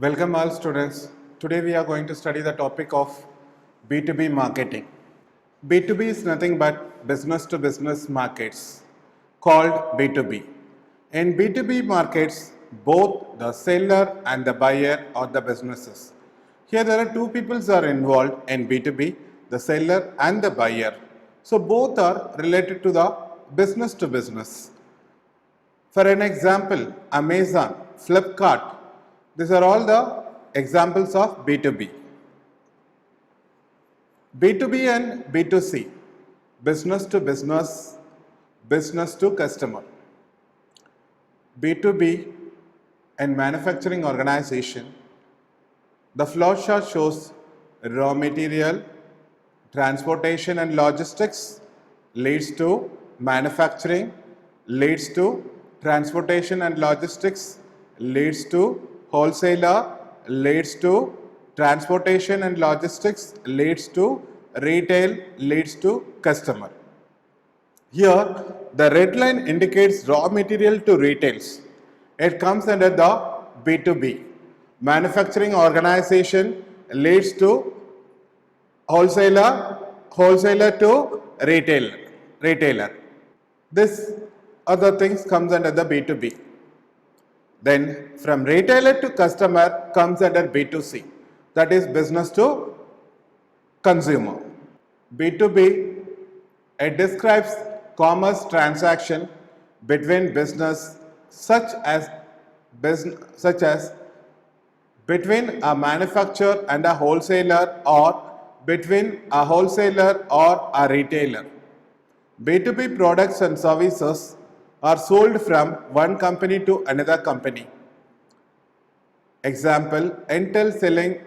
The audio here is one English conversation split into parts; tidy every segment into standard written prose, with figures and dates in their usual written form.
Welcome all students. Today we are going to study the topic of B2B marketing. B2B is nothing but business to business markets called B2B. In B2B markets, both the seller and the buyer are the businesses. Here there are two peoples are involved in B2B, the seller and the buyer. So both are related to the business to business. For an example, Amazon, Flipkart, these are all the examples of B2B. B2B and B2C, business to business, business to customer. B2B and manufacturing organization, the flow chart shows raw material, transportation and logistics leads to manufacturing, leads to transportation and logistics, leads to wholesaler, leads to transportation and logistics, leads to retail, leads to customer. Here, the red line indicates raw material to retails. It comes under the B2B. Manufacturing organization leads to wholesaler, wholesaler to retailer. This other things comes under the B2B. Then from retailer to customer comes under B2C, that is business to consumer. B2B, it describes commerce transaction between business such as between a manufacturer and a wholesaler or between a wholesaler or a retailer. B2B products and services are sold from one company to another company. Example, Intel selling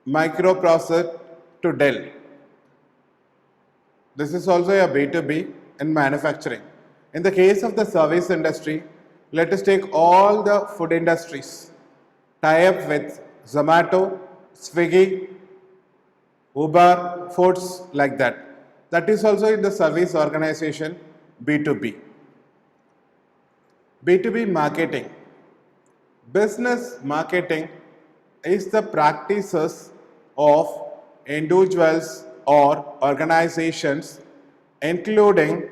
microprocessor to Dell. This is also a B2B in manufacturing. In the case of the service industry, let us take all the food industries. Tie up with Zomato, Swiggy, Uber, Foods, like that. That is also in the service organization B2B. B2B marketing. Business marketing is the practices of individuals or organizations including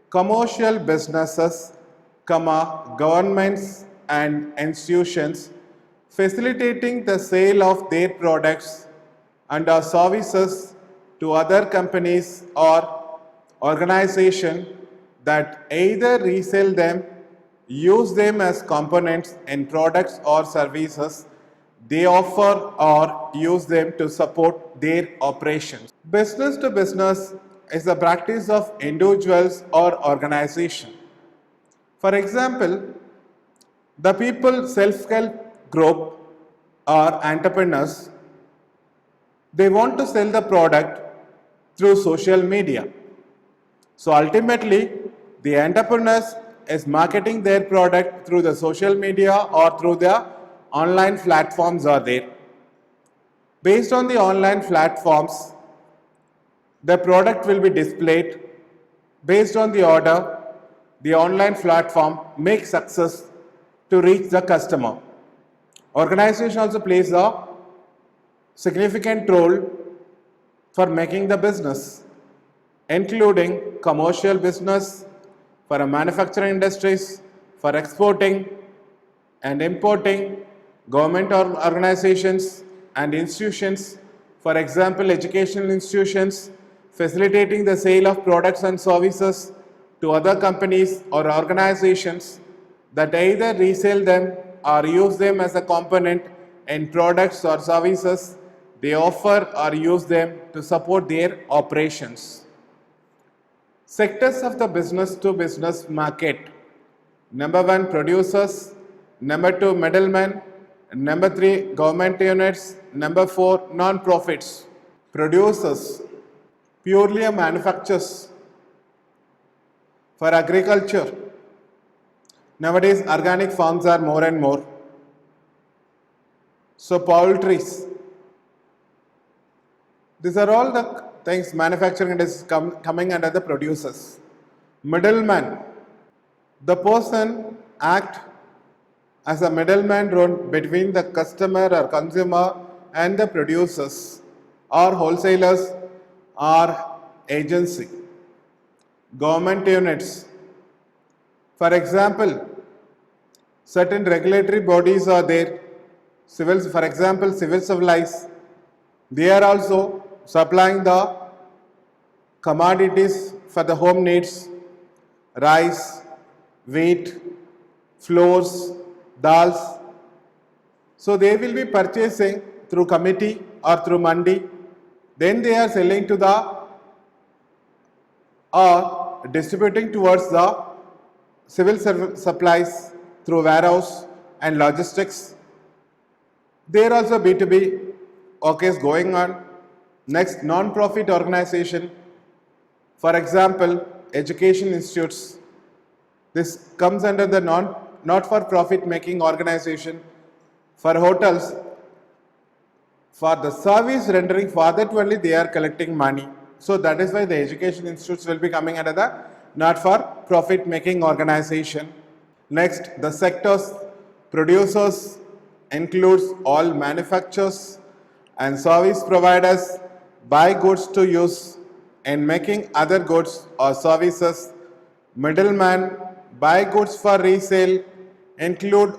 commercial businesses, governments and institutions facilitating the sale of their products and services to other companies or organizations that either resell them, use them as components in products or services they offer, or use them to support their operations. Business to business is the practice of individuals or organization. For example, the people self-help group or entrepreneurs, they want to sell the product through social media. So ultimately, the entrepreneurs is marketing their product through the social media or through the online platforms are there. Based on the online platforms, the product will be displayed. Based on the order, the online platform makes success to reach the customer. Organization also plays a significant role for making the business, including commercial business, for a manufacturing industries, for exporting and importing, government organizations and institutions, for example, educational institutions, facilitating the sale of products and services to other companies or organizations that either resell them or use them as a component in products or services they offer or use them to support their operations. Sectors of the business to business market. Number 1, producers. Number 2, middlemen. Number 3, government units. Number 4, non-profits. Producers, purely a manufacturers. For agriculture, nowadays organic farms are more and more. So poultries. These are all the things manufacturing is coming under the producers. Middleman, the person act as a middleman role between the customer or consumer and the producers or wholesalers or agency. Government units. For example, certain regulatory bodies are there. Civil, for example, civil supplies. They are also supplying the commodities for the home needs, rice, wheat, flours, dals. So they will be purchasing through committee or through mandi. Then they are selling to the or distributing towards the civil supplies through warehouse and logistics. There also B2B work is going on. Next, non-profit organization. For example, education institutes. This comes under the not-for-profit making organization. For hotels, for the service rendering, for that only they are collecting money. So that is why the education institutes will be coming under the not-for-profit making organization. Next, the sectors. Producers includes all manufacturers and service providers buy goods to use in making other goods or services. Middleman buy goods for resale include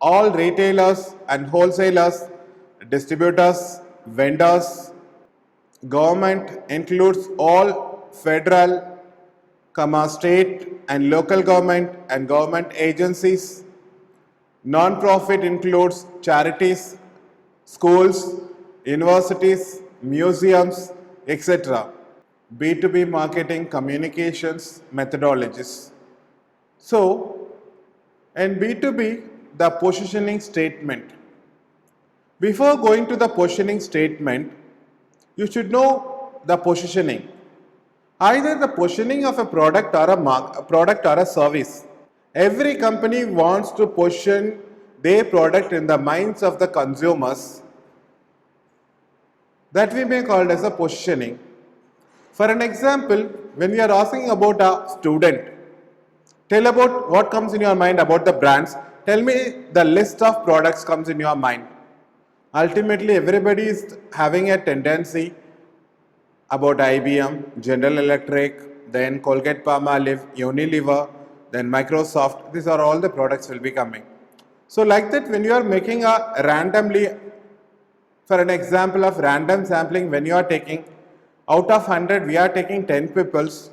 all retailers and wholesalers, distributors, vendors. Government includes all federal, state and local government and government agencies. Non-profit includes charities, schools, universities, museums, etc. B2B marketing communications methodologies. So, in B2B, the positioning statement. Before going to the positioning statement, you should know the positioning. Either the positioning of a product or a product or a service. Every company wants to position their product in the minds of the consumers. That we may call as a positioning. For an example, when we are asking about a student, tell about what comes in your mind about the brands. Tell me the list of products comes in your mind. Ultimately, everybody is having a tendency about IBM, General Electric, then Colgate Palmolive, Unilever, then Microsoft. These are all the products will be coming. So like that, when you are making a randomly, for an example of random sampling, when you are taking out of 100, we are taking 10 peoples.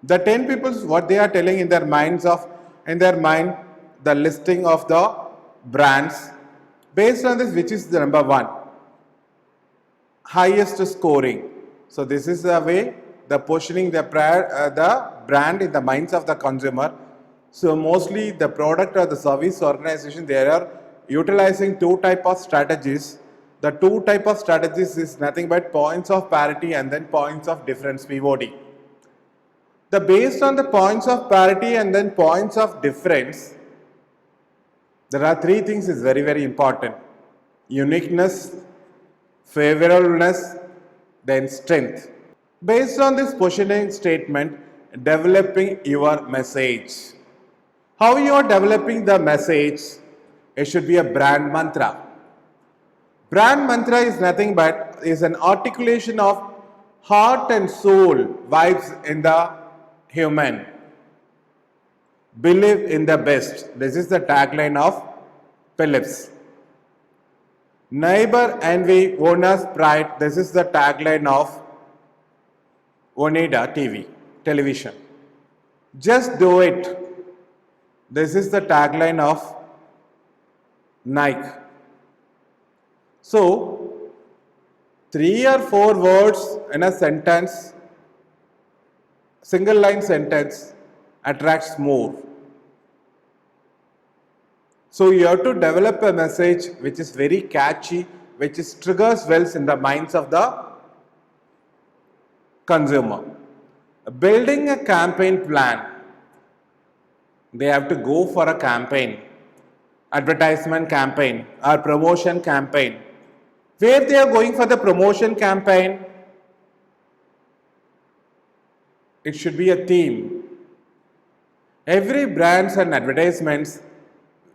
The 10 peoples, what they are telling in their mind, the listing of the brands. Based on this, which is the number one? Highest scoring. So this is the way the positioning the brand in the minds of the consumer. So mostly the product or the service organization, they are utilizing two type of strategies. The two type of strategies is nothing but points of parity and then points of difference, POD. The based on the points of parity and then points of difference, there are three things is very, very important. Uniqueness, favorableness, then strength. Based on this positioning statement, developing your message. How you are developing the message? It should be a brand mantra. Brand mantra is nothing but is an articulation of heart and soul vibes in the human. Believe in the best. This is the tagline of Philips. Neighbor envy, owner's pride. This is the tagline of Oneida television. Just do it. This is the tagline of Nike. So, 3 or 4 words in a sentence, single line sentence attracts more. So you have to develop a message which is very catchy, which is triggers wells in the minds of the consumer. Building a campaign plan, they have to go for a campaign, advertisement campaign or promotion campaign. Where they are going for the promotion campaign, it should be a theme. Every brands and advertisements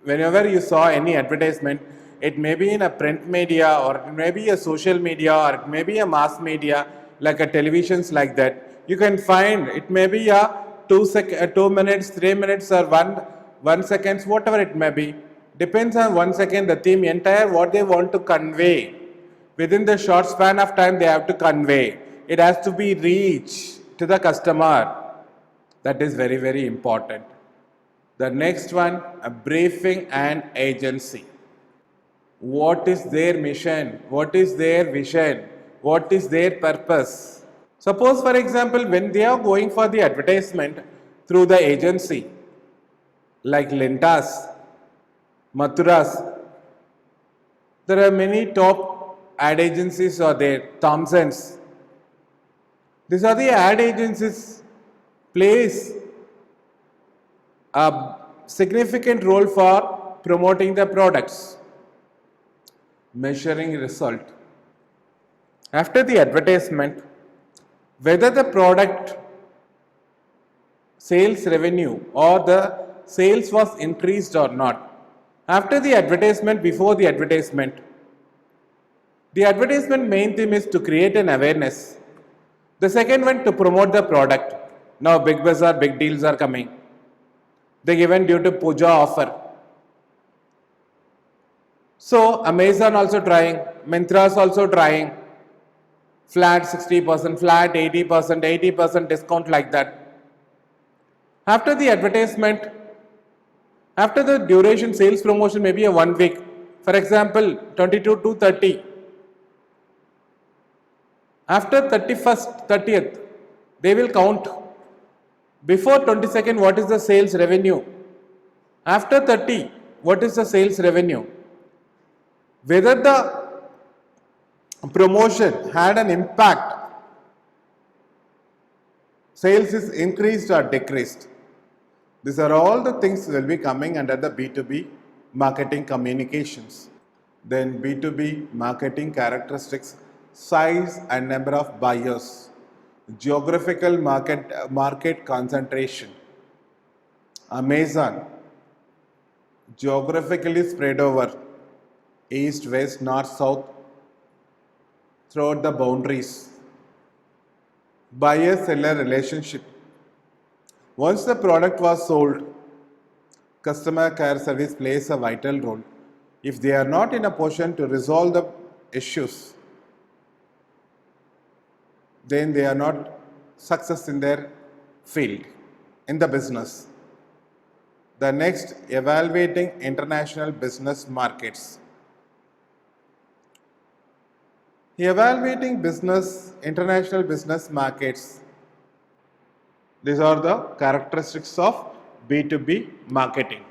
whenever you saw any advertisement, it may be in a print media or it may be a social media or it may be a mass media like a televisions like that. You can find it may be a 2 minutes, 3 minutes or one seconds, whatever it may be. Depends on 1 second, the theme, entire what they want to convey. Within the short span of time they have to convey. It has to be reached to the customer. That is very, very important. The next one, a briefing and agency. What is their mission? What is their vision? What is their purpose? Suppose, for example, when they are going for the advertisement through the agency, like Lintas, Mathuras, there are many top ad agencies are there, Thompsons. These are the ad agencies plays a significant role for promoting the products, measuring result. After the advertisement, whether the product sales revenue or the sales was increased or not. After the advertisement, before the advertisement main theme is to create an awareness. The second one to promote the product. Now big bazaar, big deals are coming. They given due to puja offer. So Amazon also trying, Myntra's also trying. Flat 60%, flat 80%, 80% discount like that. After the advertisement, after the duration sales promotion maybe a 1 week. For example, 22 to 30. After 31st, 30th, they will count. Before 22nd, what is the sales revenue? After 30, what is the sales revenue? Whether the promotion had an impact, sales is increased or decreased. These are all the things will be coming under the B2B marketing communications. Then B2B marketing characteristics, size and number of buyers, geographical market concentration. Amazon, geographically spread over east, west, north, south, throughout the boundaries. Buyer-seller relationship. Once the product was sold, customer care service plays a vital role. If they are not in a position to resolve the issues, then they are not success in their field, in the business. The next, evaluating international business markets. Evaluating international business markets. These are the characteristics of B2B marketing.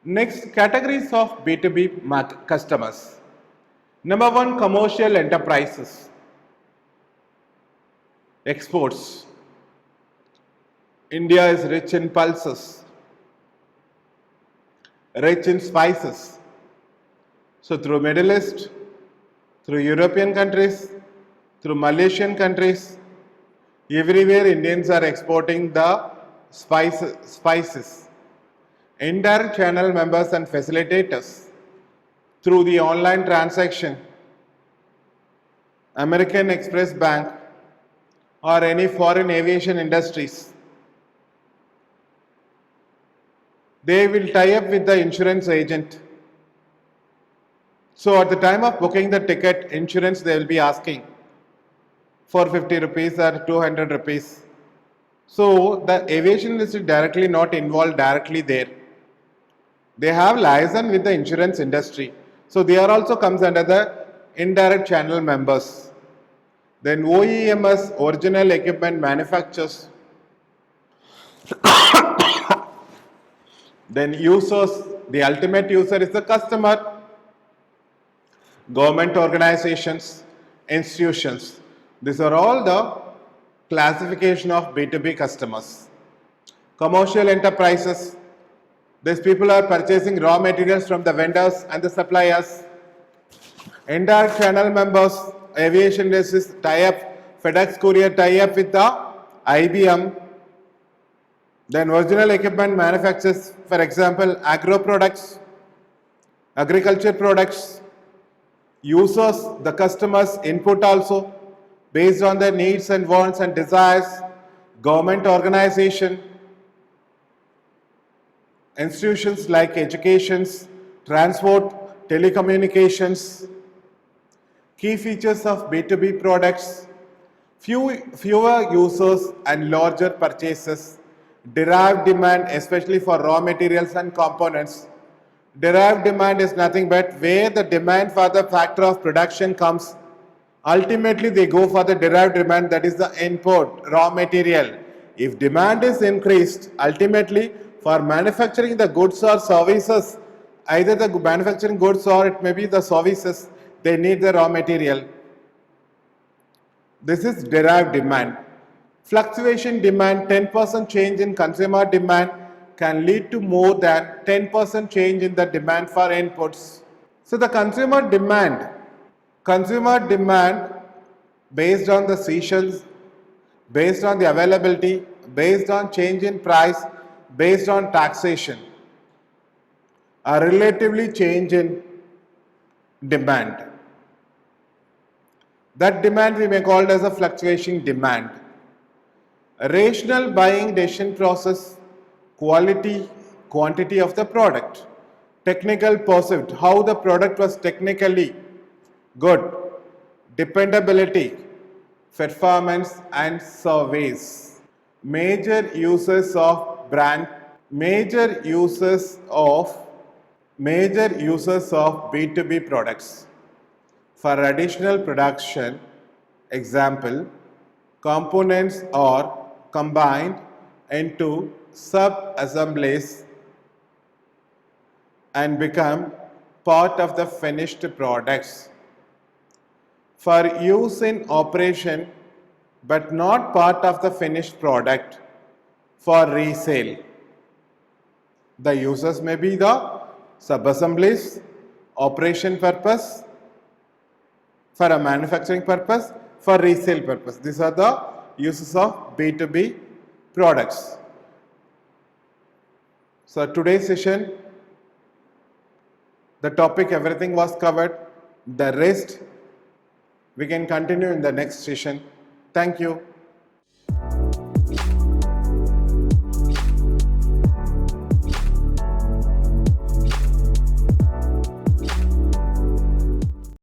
Next, categories of B2B customers. Number one, commercial enterprises. Exports. India is rich in pulses, rich in spices. So through Middle East, through European countries, through Malaysian countries, everywhere Indians are exporting the spices. Indirect channel members and facilitators through the online transaction, American Express Bank or any foreign aviation industries. They will tie up with the insurance agent. So at the time of booking the ticket, insurance they will be asking for 50 rupees or 200 rupees. So the aviation industry directly not involved directly there. They have liaison with the insurance industry. So they are also comes under the indirect channel members. Then OEMs, original equipment manufacturers. Then users, the ultimate user is the customer. Government organizations, institutions. These are all the classification of B2B customers. Commercial enterprises. These people are purchasing raw materials from the vendors and the suppliers. Indirect channel members, aviation industries tie-up, FedEx Courier tie-up with the IBM. Then original equipment manufacturers, for example, agro products, Agriculture products, users, the customers' input also, based on their needs and wants and desires, government organization, institutions like educations, transport, telecommunications. Key features of B2B products: fewer users and larger purchases. Derived demand, especially for raw materials and components. Derived demand is nothing but where the demand for the factor of production comes. Ultimately, they go for the derived demand, that is the input, raw material. If demand is increased, ultimately for manufacturing the goods or services, either the manufacturing goods or it may be the services, they need the raw material. This is derived demand. Fluctuation demand, 10% change in consumer demand can lead to more than 10% change in the demand for inputs. So the consumer demand based on the seasons, based on the availability, based on change in price, based on taxation, a relatively change in demand. That demand we may call it as a fluctuating demand. A rational buying decision process, quality, quantity of the product, technical pursuit, how the product was technically good, dependability, performance and surveys. Major uses of B2B products. For additional production, example, components are combined into sub-assemblies and become part of the finished products. For use in operation but not part of the finished product, for resale. The uses may be the sub-assemblies, operation purpose, for a manufacturing purpose, for resale purpose. These are the uses of B2B products. So today's session, the topic, everything was covered. The rest we can continue in the next session. Thank you.